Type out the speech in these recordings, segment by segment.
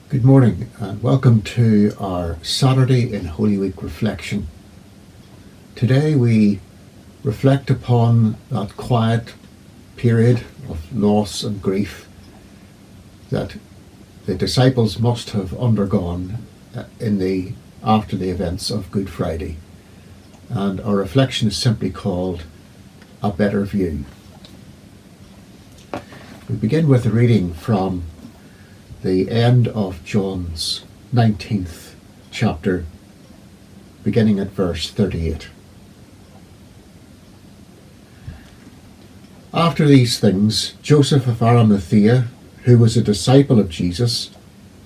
Good morning and welcome to our Saturday in Holy Week reflection. Today we reflect upon that quiet period of loss and grief that the disciples must have undergone after the events of Good Friday. And our reflection is simply called A Better View. We begin with a reading from the end of John's 19th chapter, beginning at verse 38. After these things, Joseph of Arimathea, who was a disciple of Jesus,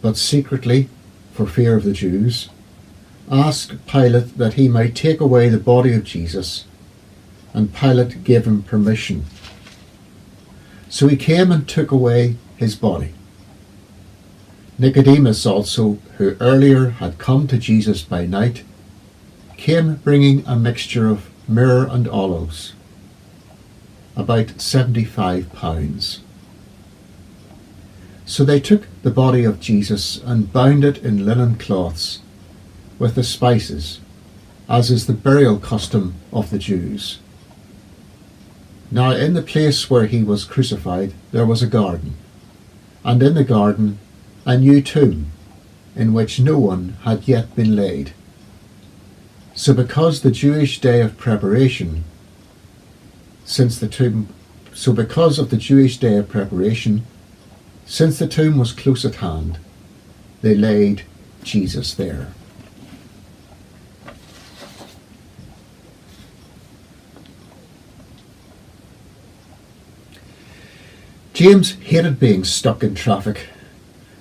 but secretly, for fear of the Jews, asked Pilate that he might take away the body of Jesus, and Pilate gave him permission. So he came and took away his body. Nicodemus also, who earlier had come to Jesus by night, came bringing a mixture of myrrh and aloes, about 75 pounds. So they took the body of Jesus and bound it in linen cloths with the spices, as is the burial custom of the Jews. Now in the place where he was crucified there was a garden, and in the garden a new tomb, in which no one had yet been laid. So because the Jewish day of preparation, since the tomb was close at hand, they laid Jesus there. James hated being stuck in traffic.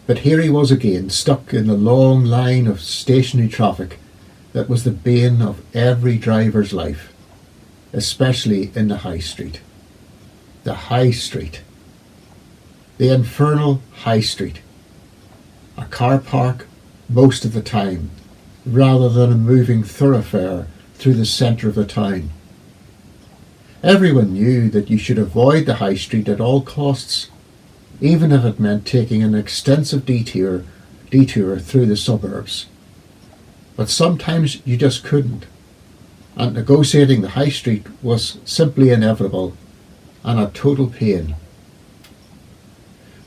But here he was again, stuck in the long line of stationary traffic that was the bane of every driver's life, especially in the high street. The high street. The infernal high street. A car park most of the time, rather than a moving thoroughfare through the centre of the town. Everyone knew that you should avoid the high street at all costs, even if it meant taking an extensive detour through the suburbs. But sometimes you just couldn't, and negotiating the high street was simply inevitable and a total pain.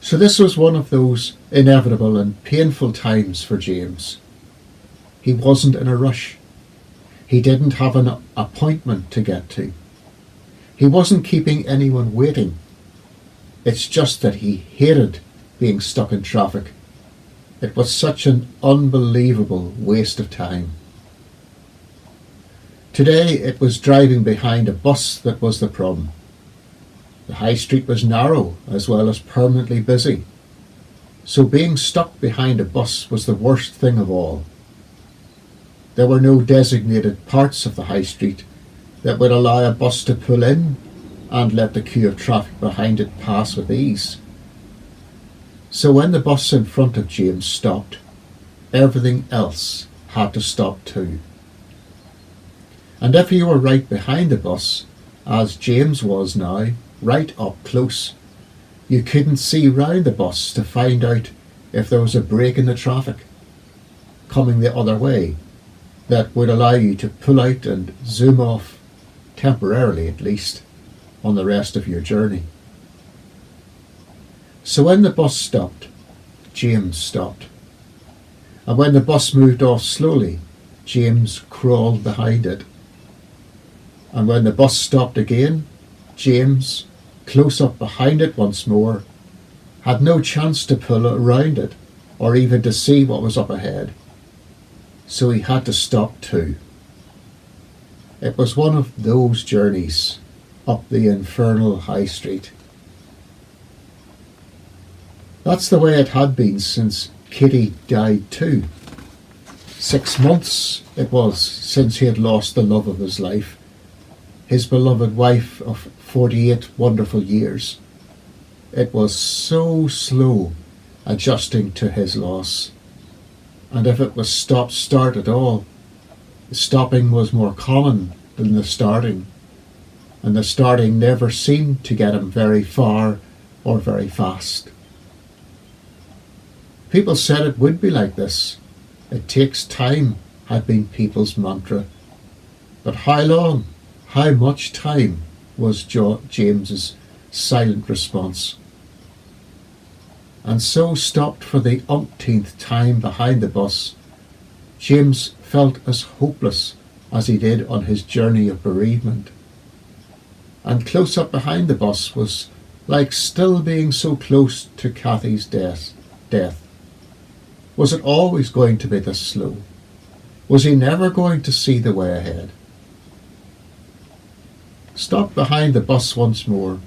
So this was one of those inevitable and painful times for James. He wasn't in a rush. He didn't have an appointment to get to. He wasn't keeping anyone waiting. It's just that he hated being stuck in traffic. It was such an unbelievable waste of time. Today it was driving behind a bus that was the problem. The high street was narrow as well as permanently busy. So being stuck behind a bus was the worst thing of all. There were no designated parts of the high street that would allow a bus to pull in and let the queue of traffic behind it pass with ease. So when the bus in front of James stopped, everything else had to stop too. And if you were right behind the bus, as James was now, right up close, you couldn't see round the bus to find out if there was a break in the traffic coming the other way that would allow you to pull out and zoom off, temporarily at least, on the rest of your journey. So when the bus stopped, James stopped. And when the bus moved off slowly, James crawled behind it. And when the bus stopped again, James, close up behind it once more, had no chance to pull around it or even to see what was up ahead. So he had to stop too. It was one of those journeys up the infernal high street. That's the way it had been since Kitty died too. 6 months it was since he had lost the love of his life, his beloved wife of 48 wonderful years. It was so slow adjusting to his loss. And if it was stop-start at all, the stopping was more common than the starting. And the starting never seemed to get him very far or very fast. People said it would be like this. It takes time had been people's mantra. But how long, how much time was James's silent response. And so, stopped for the umpteenth time behind the bus, James felt as hopeless as he did on his journey of bereavement. And close up behind the bus was like still being so close to Kathy's death. Was it always going to be this slow? Was he never going to see the way ahead? Stopped behind the bus once more,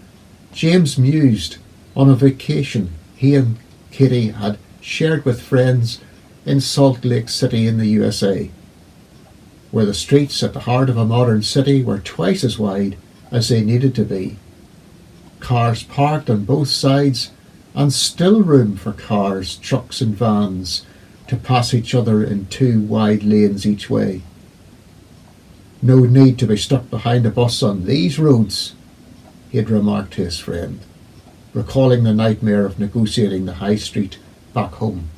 James mused on a vacation he and Kitty had shared with friends in Salt Lake City in the USA, where the streets at the heart of a modern city were twice as wide as they needed to be. Cars parked on both sides, and still room for cars, trucks and vans to pass each other in 2 wide lanes each way. No need to be stuck behind a bus on these roads, he had remarked to his friend, recalling the nightmare of negotiating the high street back home.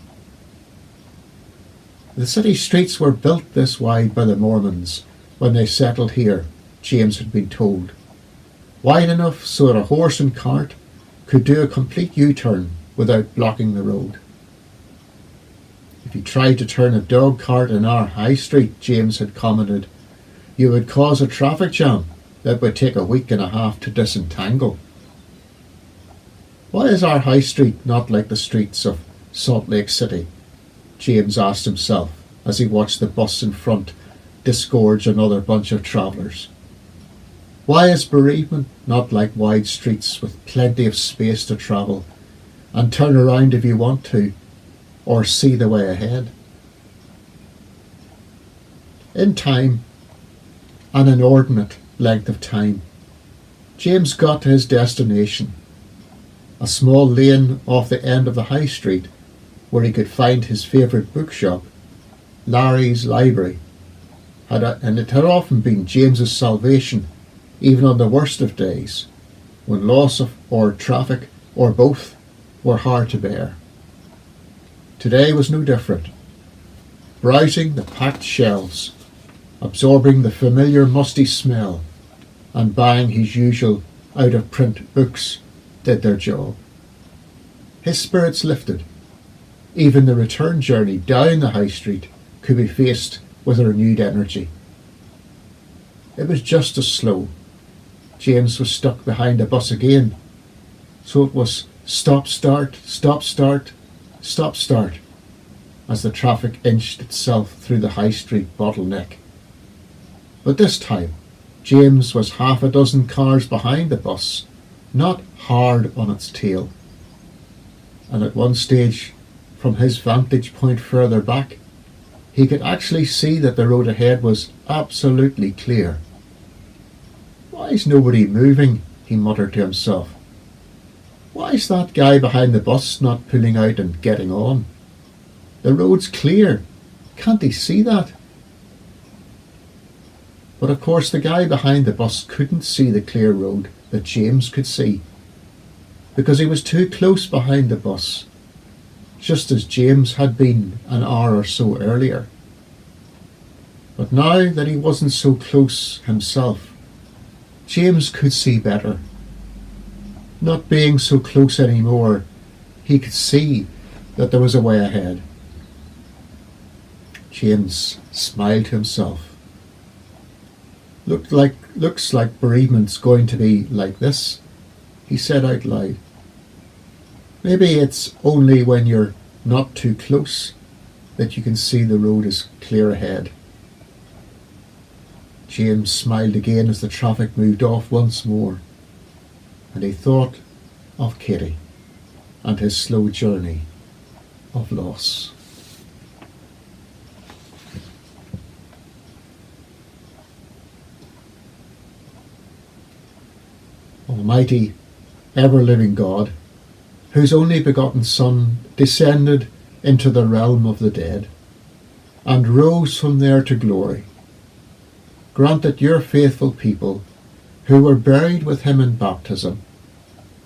The city streets were built this wide by the Mormons when they settled here, James had been told. Wide enough so that a horse and cart could do a complete U-turn without blocking the road. If you tried to turn a dog cart in our high street, James had commented, you would cause a traffic jam that would take a week and a half to disentangle. Why is our high street not like the streets of Salt Lake City? James asked himself as he watched the bus in front disgorge another bunch of travellers. Why is bereavement not like wide streets with plenty of space to travel and turn around if you want to, or see the way ahead? In time, an inordinate length of time, James got to his destination, a small lane off the end of the high street where he could find his favourite bookshop, Larry's Library, and it had often been James's salvation, even on the worst of days, when loss of or traffic or both were hard to bear. Today was no different. Browsing the packed shelves, absorbing the familiar musty smell, and buying his usual out-of-print books did their job. His spirits lifted. Even the return journey down the high street could be faced with a renewed energy. It was just as slow. James was stuck behind a bus again, so it was stop, start, stop, start, stop, start, as the traffic inched itself through the high street bottleneck. But this time, James was half a dozen cars behind the bus, not hard on its tail. And at one stage, from his vantage point further back, he could actually see that the road ahead was absolutely clear. Why is nobody moving? He muttered to himself. Why is that guy behind the bus not pulling out and getting on? The road's clear. Can't he see that? But of course the guy behind the bus couldn't see the clear road that James could see, because he was too close behind the bus, just as James had been an hour or so earlier. But now that he wasn't so close himself, James could see better. Not being so close anymore, he could see that there was a way ahead. James smiled to himself. Looks like bereavement's going to be like this, he said out loud. Maybe it's only when you're not too close that you can see the road is clear ahead. James smiled again as the traffic moved off once more, and he thought of Kitty and his slow journey of loss. Almighty, ever-living God, whose only begotten Son descended into the realm of the dead, and rose from there to glory, grant that your faithful people, who were buried with him in baptism,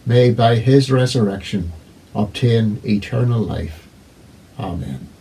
may by his resurrection obtain eternal life. Amen.